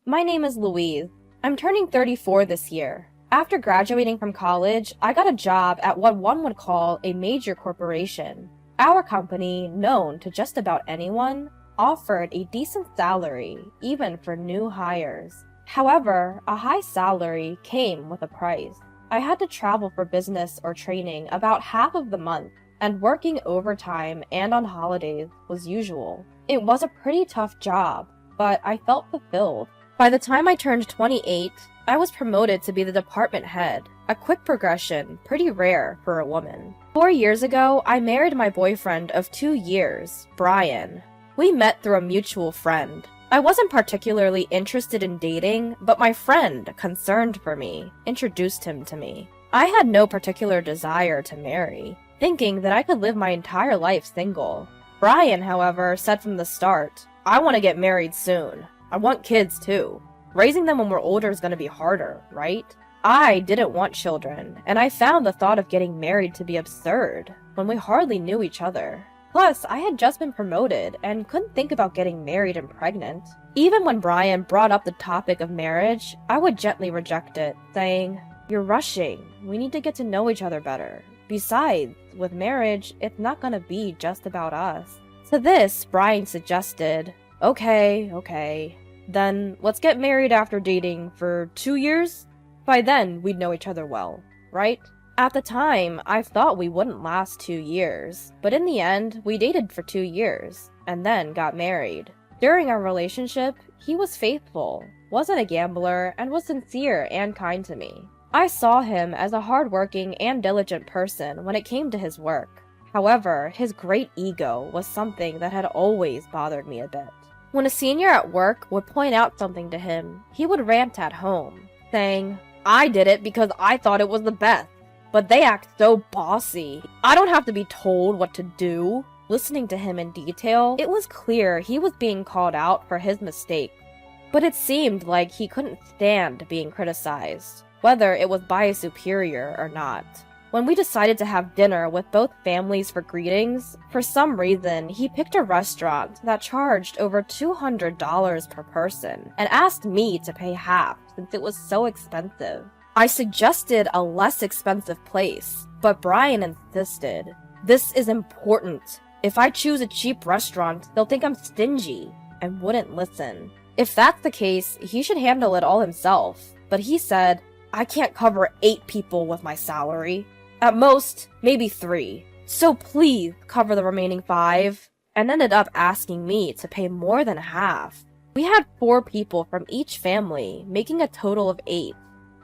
My name is Louise. I'm turning 34 this year. After graduating from college, I got a job at what one would call a major corporation. Our company, known to just about anyone, offered a decent salary, even for new hires. However, a high salary came with a price. I had to travel for business or training about half of the month, and working overtime and on holidays was usual. It was a pretty tough job, but I felt fulfilled. By the time I turned 28, I was promoted to be the department head, a quick progression, pretty rare for a woman. 4 years ago, I married my boyfriend of 2 years, Brian. We met through a mutual friend. I wasn't particularly interested in dating, but my friend, concerned for me, introduced him to me. I had no particular desire to marry, thinking that I could live my entire life single. Brian, however, said from the start, "I want to get married soon. I want kids too. Raising them when we're older is going to be harder, right?" I didn't want children, and I found the thought of getting married to be absurd when we hardly knew each other. Plus, I had just been promoted and couldn't think about getting married and pregnant. Even when Brian brought up the topic of marriage, I would gently reject it, saying, "You're rushing. We need to get to know each other better. Besides, with marriage, it's not gonna be just about us." To this, Brian suggested, Okay. Then let's get married after dating for 2 years? By then, we'd know each other well, right? At the time, I thought we wouldn't last 2 years, but in the end, we dated for 2 years, and then got married. During our relationship, he was faithful, wasn't a gambler, and was sincere and kind to me. I saw him as a hardworking and diligent person when it came to his work. However, his great ego was something that had always bothered me a bit. When a senior at work would point out something to him, he would rant at home, saying, "I did it because I thought it was the best. But they act so bossy. I don't have to be told what to do." Listening to him in detail, it was clear he was being called out for his mistake. But it seemed like he couldn't stand being criticized, whether it was by a superior or not. When we decided to have dinner with both families for greetings, for some reason, he picked a restaurant that charged over $200 per person and asked me to pay half since it was so expensive. I suggested a less expensive place, but Brian insisted. "This is important. If I choose a cheap restaurant, they'll think I'm stingy," and wouldn't listen. If that's the case, he should handle it all himself. But he said, "I can't cover 8 people with my salary. At most, maybe 3. So please cover the remaining 5, and ended up asking me to pay more than half. We had 4 people from each family, making a total of 8.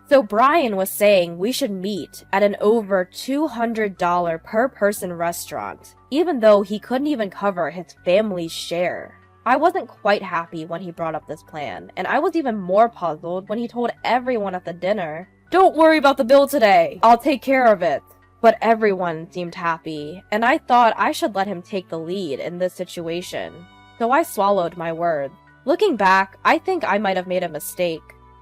So Brian was saying we should meet at an over $200 per person restaurant, even though he couldn't even cover his family's share. I wasn't quite happy when he brought up this plan, and I was even more puzzled when he told everyone at the dinner, "Don't worry about the bill today, I'll take care of it." But everyone seemed happy, and I thought I should let him take the lead in this situation. So I swallowed my words. Looking back, I think I might have made a mistake.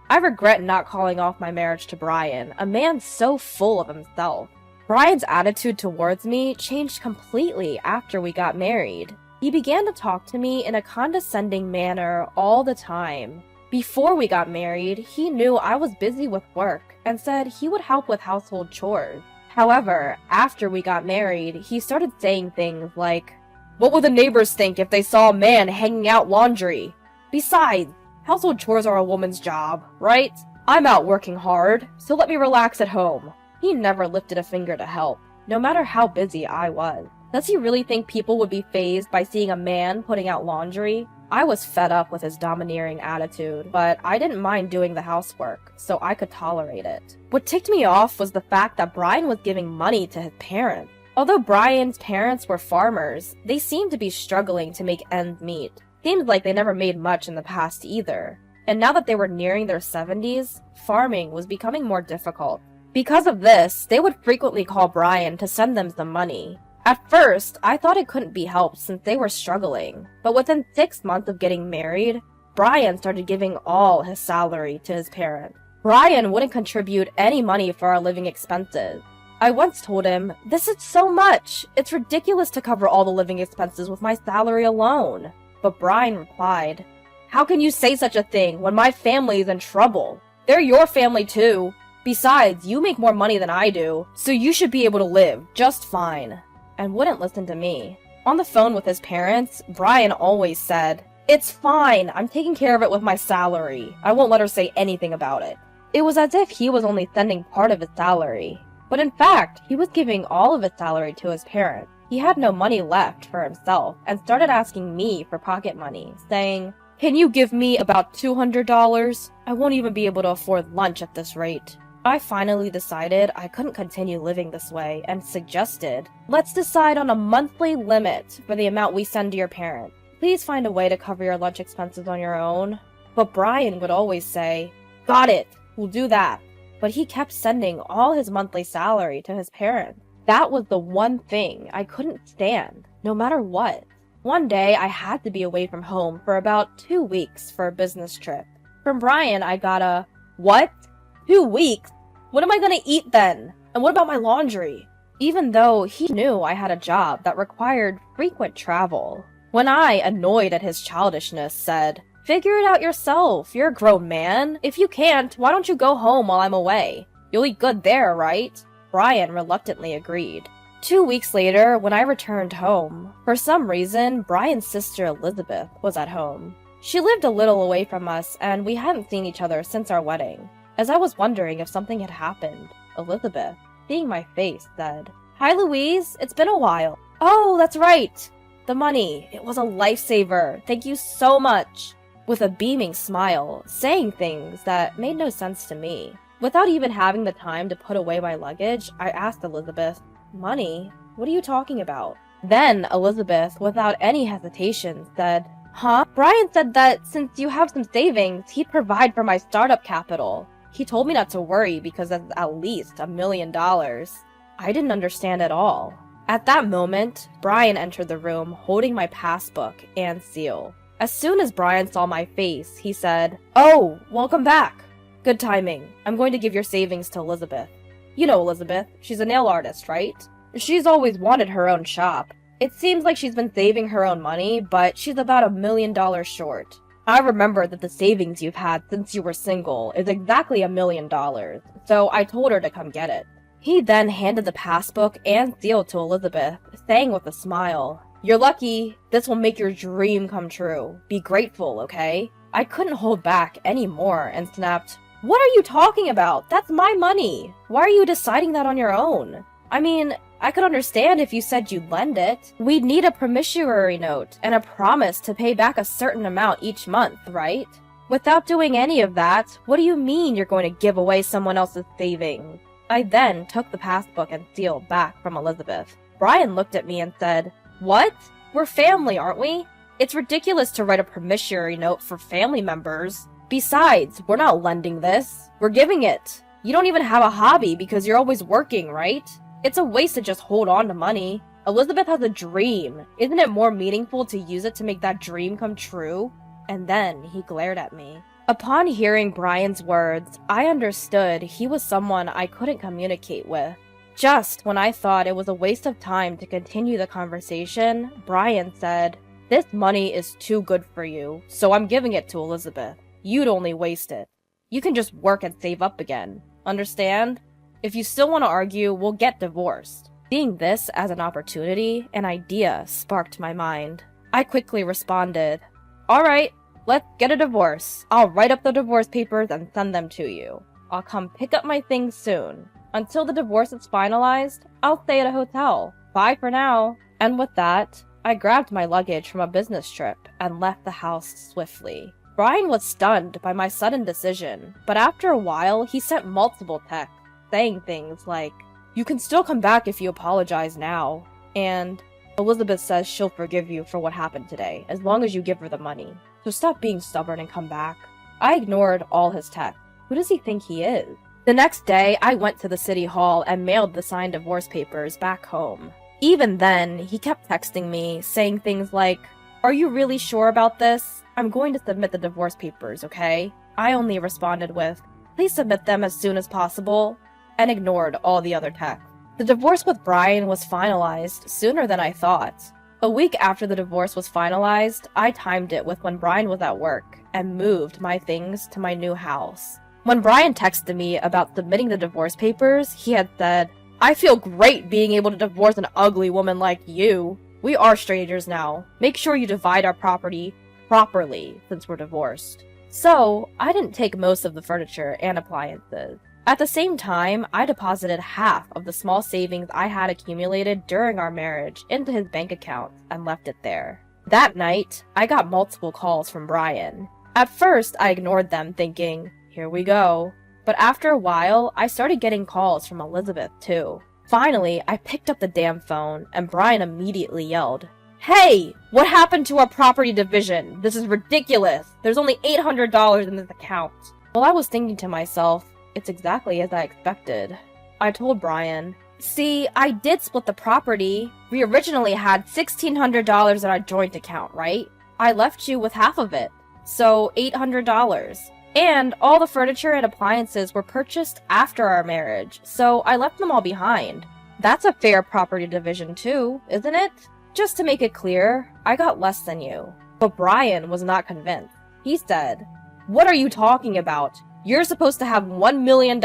I regret not calling off my marriage to Brian, a man so full of himself. Brian's attitude towards me changed completely after we got married. He began to talk to me in a condescending manner all the time. Before we got married, he knew I was busy with work and said he would help with household chores. However, after we got married, he started saying things like, "What would the neighbors think if they saw a man hanging out laundry? Besides, household chores are a woman's job, right? I'm out working hard, so let me relax at home." He never lifted a finger to help, no matter how busy I was. Does he really think people would be fazed by seeing a man putting out laundry? I was fed up with his domineering attitude, but I didn't mind doing the housework, so I could tolerate it. What ticked me off was the fact that Brian was giving money to his parents. Although Brian's parents were farmers, they seemed to be struggling to make ends meet. Seemed like they never made much in the past either. And now that they were nearing their 70s, farming was becoming more difficult. Because of this, they would frequently call Brian to send them some money. At first, I thought it couldn't be helped since they were struggling, but within 6 months of getting married, Brian started giving all his salary to his parents. Brian wouldn't contribute any money for our living expenses. I once told him, "This is so much! It's ridiculous to cover all the living expenses with my salary alone." But Brian replied, How can you say such a thing when my family is in trouble? They're your family too. Besides, you make more money than I do, so you should be able to live just fine. And wouldn't listen to me. On the phone with his parents, Brian always said, "It's fine, I'm taking care of it with my salary. I won't let her say anything about it." It was as if he was only sending part of his salary. But in fact, he was giving all of his salary to his parents. He had no money left for himself and started asking me for pocket money, saying, "Can you give me about $200? I won't even be able to afford lunch at this rate." I finally decided I couldn't continue living this way and suggested, "Let's decide on a monthly limit for the amount we send to your parents. Please find a way to cover your lunch expenses on your own." But Brian would always say, "Got it, we'll do that." But he kept sending all his monthly salary to his parents. That was the one thing I couldn't stand, no matter what. One day, I had to be away from home for about 2 weeks for a business trip. From Brian, I got a, "What? 2 weeks? What am I gonna eat then? And what about my laundry?" Even though he knew I had a job that required frequent travel. When I, annoyed at his childishness, said, "Figure it out yourself, you're a grown man. If you can't, why don't you go home while I'm away? You'll eat good there, right?" Brian reluctantly agreed. 2 weeks later, when I returned home, for some reason, Brian's sister Elizabeth was at home. She lived a little away from us, and we hadn't seen each other since our wedding. As I was wondering if something had happened, Elizabeth, seeing my face, said, "Hi, Louise. It's been a while." "Oh, that's right. The money. It was a lifesaver. Thank you so much." With a beaming smile, saying things that made no sense to me. Without even having the time to put away my luggage, I asked Elizabeth, "Money? What are you talking about?" Then Elizabeth, without any hesitation, said, "Huh? Brian said that since you have some savings, he'd provide for my startup capital. He told me not to worry because that's at least $1 million. I didn't understand at all. At that moment, Brian entered the room holding my passbook and SIL. As soon as Brian saw my face, he said, "Oh, welcome back. Good timing. I'm going to give your savings to Elizabeth. You know Elizabeth, she's a nail artist, right? She's always wanted her own shop. It seems like she's been saving her own money, but she's about $1 million short. I remember that the savings you've had since you were single is exactly $1 million, so I told her to come get it." He then handed the passbook and SIL to Elizabeth, saying with a smile, "You're lucky. This will make your dream come true. Be grateful, okay?" I couldn't hold back anymore and snapped, "What are you talking about? That's my money. Why are you deciding that on your own? I mean, I could understand if you said you'd lend it. We'd need a promissory note and a promise to pay back a certain amount each month, right? Without doing any of that, what do you mean you're going to give away someone else's savings?" I then took the passbook and SIL back from Elizabeth. Brian looked at me and said, "What? We're family, aren't we? It's ridiculous to write a promissory note for family members. Besides, we're not lending this. We're giving it. You don't even have a hobby because you're always working, right? It's a waste to just hold on to money. Elizabeth has a dream. Isn't it more meaningful to use it to make that dream come true?" And then he glared at me. Upon hearing Brian's words, I understood he was someone I couldn't communicate with. Just when I thought it was a waste of time to continue the conversation, Brian said, "This money is too good for you, so I'm giving it to Elizabeth. You'd only waste it. You can just work and save up again. Understand? If you still want to argue, we'll get divorced." Seeing this as an opportunity, an idea sparked my mind. I quickly responded, "All right, let's get a divorce. I'll write up the divorce papers and send them to you. I'll come pick up my things soon. Until the divorce is finalized, I'll stay at a hotel. Bye for now." And with that, I grabbed my luggage from a business trip and left the house swiftly. Brian was stunned by my sudden decision, but after a while, he sent multiple texts, saying things like, "You can still come back if you apologize now," and "Elizabeth says she'll forgive you for what happened today, as long as you give her the money. So stop being stubborn and come back." I ignored all his texts. Who does he think he is? The next day, I went to the city hall and mailed the signed divorce papers back home. Even then, he kept texting me, saying things like, "Are you really sure about this? I'm going to submit the divorce papers, okay?" I only responded with, "Please submit them as soon as possible," and ignored all the other texts. The divorce with Brian was finalized sooner than I thought. A week after the divorce was finalized, I timed it with when Brian was at work, and moved my things to my new house. When Brian texted me about submitting the divorce papers, he had said, "I feel great being able to divorce an ugly woman like you. We are strangers now. Make sure you divide our property properly since we're divorced." So, I didn't take most of the furniture and appliances. At the same time, I deposited half of the small savings I had accumulated during our marriage into his bank account and left it there. That night, I got multiple calls from Brian. At first, I ignored them, thinking, here we go. But after a while, I started getting calls from Elizabeth, too. Finally, I picked up the damn phone, and Brian immediately yelled, "Hey! What happened to our property division? This is ridiculous! There's only $800 in this account." Well, I was thinking to myself, it's exactly as I expected. I told Brian, "See, I did split the property. We originally had $1,600 in our joint account, right? I left you with half of it, so $800. And all the furniture and appliances were purchased after our marriage, so I left them all behind. That's a fair property division too, isn't it?" Just to make it clear, I got less than you. But Brian was not convinced. He said, "What are you talking about? You're supposed to have $1 million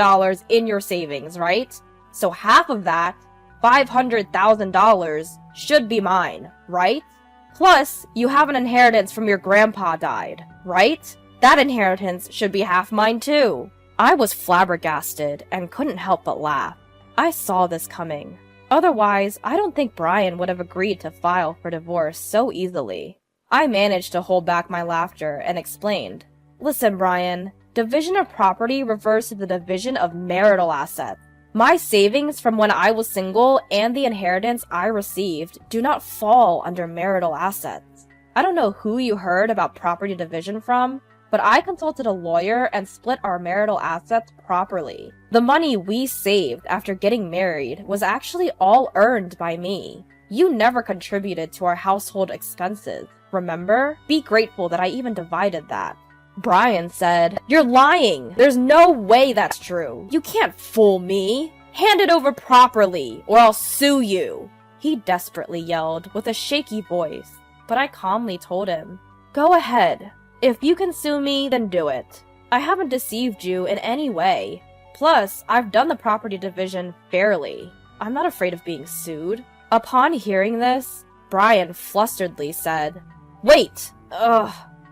in your savings, right? So half of that, $500,000, should be mine, right? Plus, you have an inheritance from your grandpa died, right? That inheritance should be half mine too." I was flabbergasted and couldn't help but laugh. I saw this coming. Otherwise, I don't think Brian would have agreed to file for divorce so easily. I managed to hold back my laughter and explained, "Listen, Brian, division of property refers to the division of marital assets. My savings from when I was single and the inheritance I received do not fall under marital assets. I don't know who you heard about property division from, but I consulted a lawyer and split our marital assets properly. The money we saved after getting married was actually all earned by me. You never contributed to our household expenses, remember? Be grateful that I even divided that." Brian said, "You're lying! There's no way that's true! You can't fool me! Hand it over properly, or I'll sue you!" He desperately yelled with a shaky voice, but I calmly told him, "Go ahead. If you can sue me, then do it. I haven't deceived you in any way. Plus, I've done the property division fairly. I'm not afraid of being sued." Upon hearing this, Brian flusteredly said, "Wait!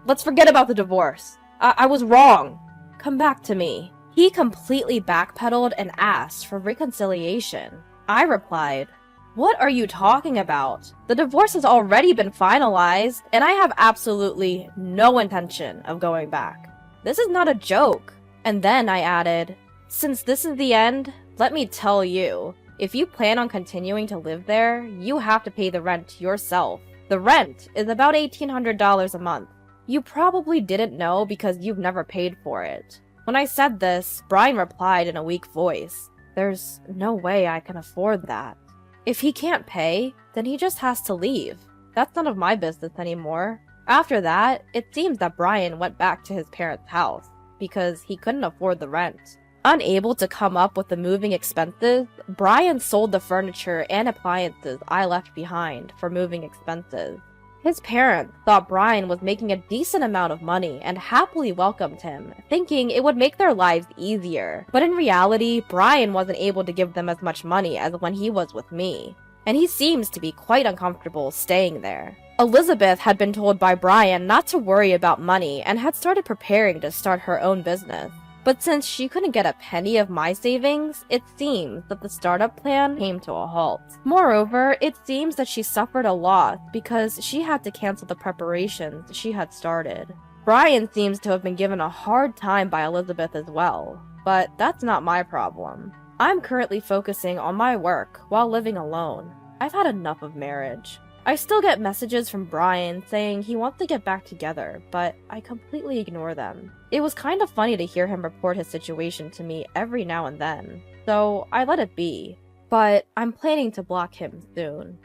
Let's forget about the divorce. I was wrong. Come back to me." He completely backpedaled and asked for reconciliation. I replied, "What are you talking about? The divorce has already been finalized, and I have absolutely no intention of going back. This is not a joke." And then I added, "Since this is the end, let me tell you, if you plan on continuing to live there, you have to pay the rent yourself. The rent is about $1,800 a month. You probably didn't know because you've never paid for it." When I said this, Brian replied in a weak voice, "There's no way I can afford that." If he can't pay, then he just has to leave. That's none of my business anymore. After that, it seems that Brian went back to his parents' house because he couldn't afford the rent. Unable to come up with the moving expenses, Brian sold the furniture and appliances I left behind for moving expenses. His parents thought Brian was making a decent amount of money and happily welcomed him, thinking it would make their lives easier. But in reality, Brian wasn't able to give them as much money as when he was with me, and he seems to be quite uncomfortable staying there. Elizabeth had been told by Brian not to worry about money and had started preparing to start her own business. But since she couldn't get a penny of my savings, it seems that the startup plan came to a halt. Moreover, it seems that she suffered a loss because she had to cancel the preparations she had started. Brian seems to have been given a hard time by Elizabeth as well, but that's not my problem. I'm currently focusing on my work while living alone. I've had enough of marriage. I still get messages from Brian saying he wants to get back together, but I completely ignore them. It was kind of funny to hear him report his situation to me every now and then, so I let it be. But I'm planning to block him soon.